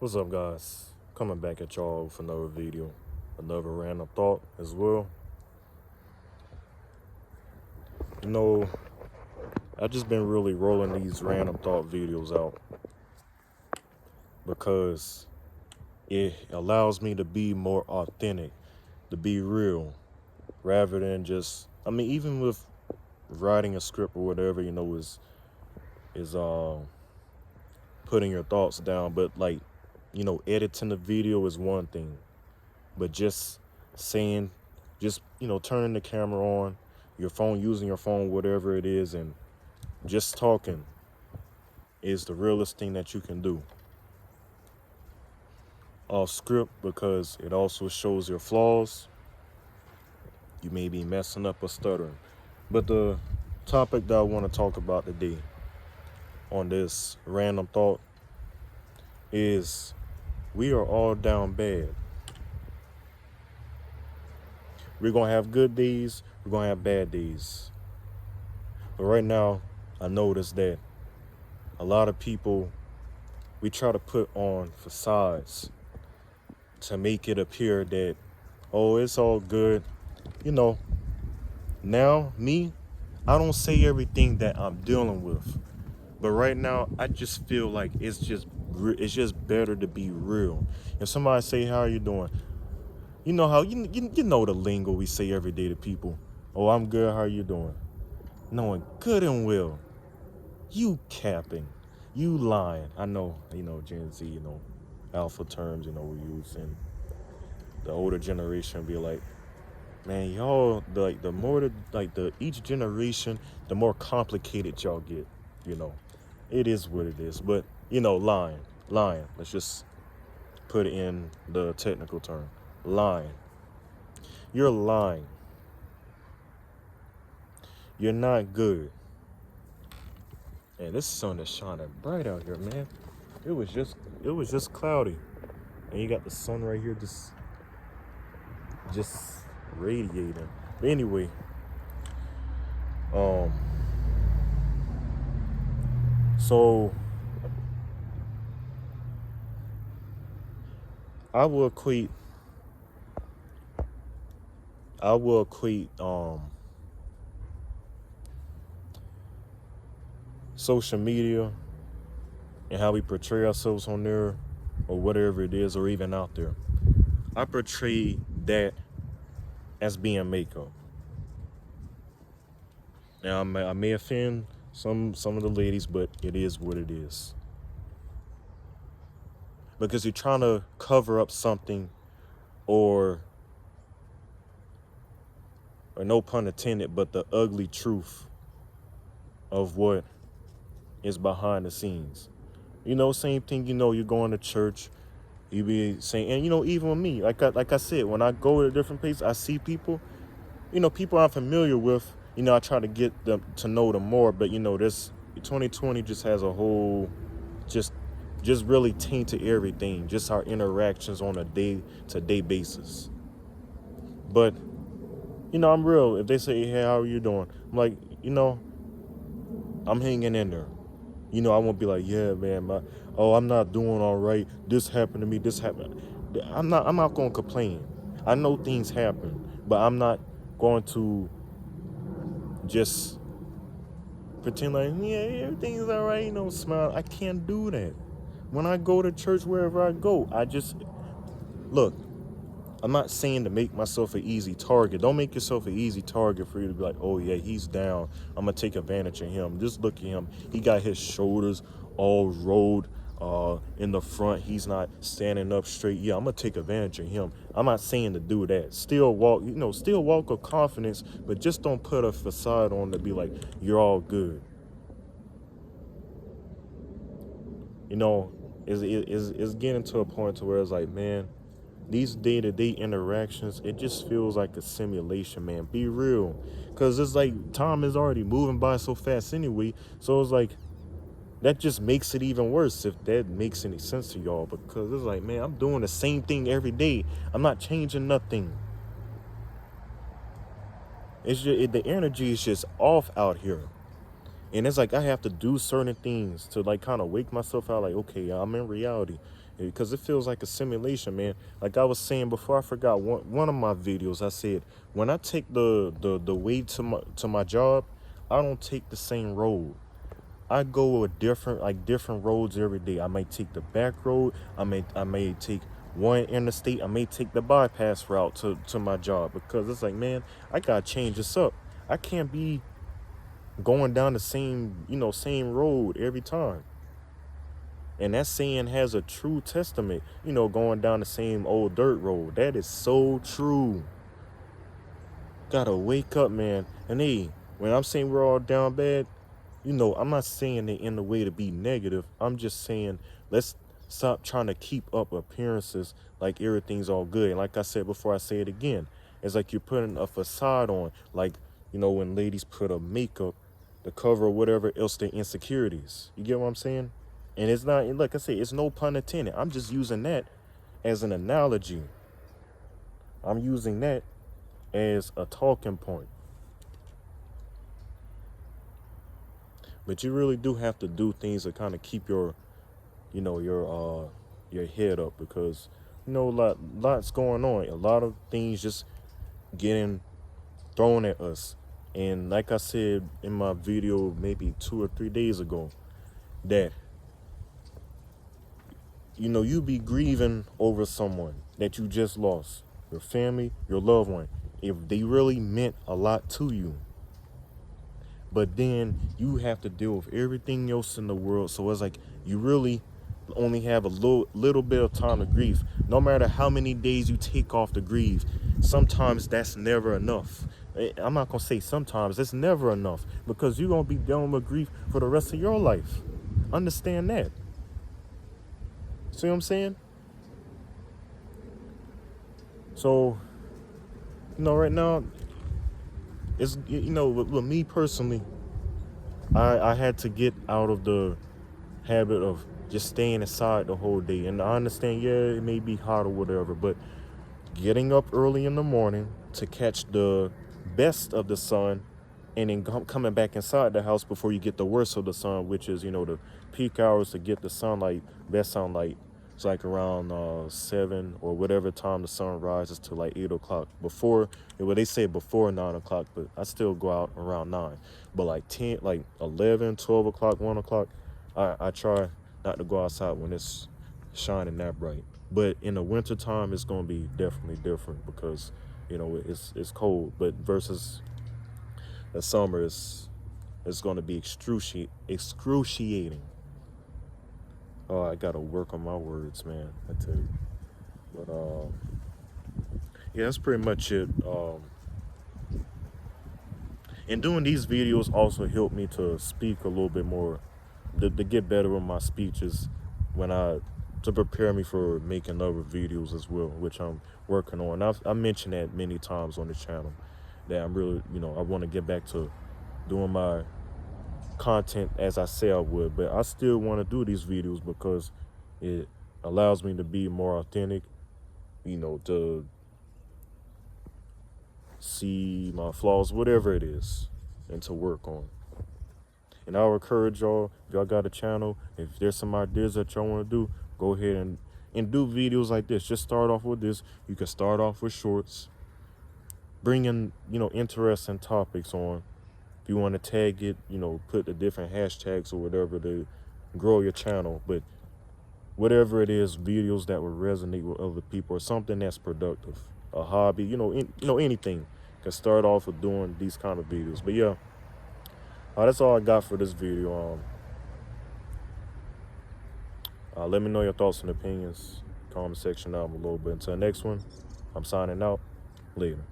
What's up, guys? Coming back at y'all with another video, another random thought as well. You know, I just been really rolling these random thought videos out because it allows me to be more authentic, to be real, rather than just, even with writing a script or whatever, is putting your thoughts down, but editing the video is one thing. But just saying, turning the camera on, your phone, using your phone, whatever it is, and just talking is the realest thing that you can do. Off script, because it also shows your flaws. You may be messing up or stuttering. But the topic that I want to talk about today on this random thought is we are all down bad. We're going to have good days, we're going to have bad days. But right now, I noticed that a lot of people, we try to put on facades to make it appear that, oh, it's all good. Now, me, I don't say everything that I'm dealing with. But right now, I just feel like it's just better to be real. If somebody say, how are you doing? You know how, you know the lingo we say every day to people. Oh, I'm good, how are you doing? Knowing good and well, you capping, you lying. I know, Gen Z, alpha terms, we use. And the older generation be like, man, y'all, the more, each generation, the more complicated y'all get, It is what it is. But, lying. Let's just put it in the technical term. Lying. You're lying. You're not good. And this sun is shining bright out here, man. It was just cloudy. And you got the sun right here just radiating. But anyway, so I will equate social media and how we portray ourselves on there or whatever it is, or even out there. I portray that as being makeup. Now, I may offend some of the ladies, but it is what it is. Because you're trying to cover up something, or no pun intended, but the ugly truth of what is behind the scenes. Same thing, you're going to church, you be saying, and even with me, like I said, when I go to different places, I see people, people I'm familiar with, I try to get them to know them more, but this 2020 just has a whole, just really tainted everything, just our interactions on a day-to-day basis. But, I'm real. If they say, hey, how are you doing? I'm like, I'm hanging in there. I won't be like, yeah, man, I'm not doing all right. This happened to me. This happened. I'm not going to complain. I know things happen, but I'm not going to just pretend like, yeah, everything's all right, smile. I can't do that. When I go to church, wherever I go, look, I'm not saying to make myself an easy target. Don't make yourself an easy target for you to be like, oh, yeah, he's down. I'm going to take advantage of him. Just look at him. He got his shoulders all rolled in the front. He's not standing up straight. Yeah, I'm going to take advantage of him. I'm not saying to do that. Still walk with confidence, but just don't put a facade on to be like, you're all good. It's getting to a point to where it's like, man, these day-to-day interactions, it just feels like a simulation, man. Be real. Because it's like time is already moving by so fast anyway. So it's like, that just makes it even worse, if that makes any sense to y'all. Because it's like, man, I'm doing the same thing every day. I'm not changing nothing. It's just, the energy is just off out here. And it's like I have to do certain things to kind of wake myself out, like, okay, I'm in reality. because it feels like a simulation, man. Like I was saying before, I forgot one of my videos. I said when I take the way to my job, I don't take the same road. I go a different roads every day. I may take the back road. I may take one interstate. I may take the bypass route to my job, because it's like, man, I gotta change this up. I can't be going down the same road every time. And that saying has a true testament, going down the same old dirt road. That is so true. Gotta wake up, man. And hey, when I'm saying we're all down bad, I'm not saying it in the way to be negative. I'm just saying let's stop trying to keep up appearances like everything's all good. And like I said before, I say it again. It's like you're putting a facade on, like, when ladies put a makeup to cover whatever else their insecurities. You get what I'm saying? And it's not, like I say, it's no pun intended. I'm just using that as an analogy. I'm using that as a talking point. But you really do have to do things to kind of keep your head up, because lots going on. A lot of things just getting thrown at us. And like I said in my video maybe 2 or 3 days ago, that you be grieving over someone that you just lost, your family, your loved one, if they really meant a lot to you. But then you have to deal with everything else in the world. So it's like you really only have a little bit of time to grieve. No matter how many days you take off to grieve, sometimes that's never enough. I'm not going to say sometimes, it's never enough, because you're going to be dealing with grief for the rest of your life. Understand that. See what I'm saying? So, right now, it's, with me personally, I had to get out of the habit of just staying inside the whole day. And I understand, yeah, it may be hot or whatever, but getting up early in the morning to catch the best of the sun, and then coming back inside the house before you get the worst of the sun, which is, the peak hours to get the sunlight, best sunlight. It's like around 7 or whatever time the sun rises to like 8 o'clock. They say before 9 o'clock, but I still go out around 9. But like 10, like 11, 12 o'clock, 1 o'clock, I try not to go outside when it's shining that bright. But in the winter time, it's going to be definitely different, because, it's cold. But versus the summer, it's going to be excruciating. Oh, I got to work on my words, man, I tell you. But, yeah, that's pretty much it. And doing these videos also helped me to speak a little bit more, to get better with my speeches to prepare me for making other videos as well, which I'm working on. I mentioned that many times on the channel, that I'm really, I want to get back to doing my content as I say I would, but I still want to do these videos because it allows me to be more authentic, to see my flaws, whatever it is, and to work on. And I'll encourage y'all, if y'all got a channel, if there's some ideas that y'all want to do, go ahead and do videos like this. Just start off with this. You can start off with shorts. Bring in, interesting topics on. If you want to tag it, put the different hashtags or whatever to grow your channel. But whatever it is, videos that will resonate with other people, or something that's productive, a hobby, anything. Can start off with doing these kind of videos. But yeah, that's all I got for this video. Let me know your thoughts and opinions. Comment section down below. But until next one, I'm signing out. Later.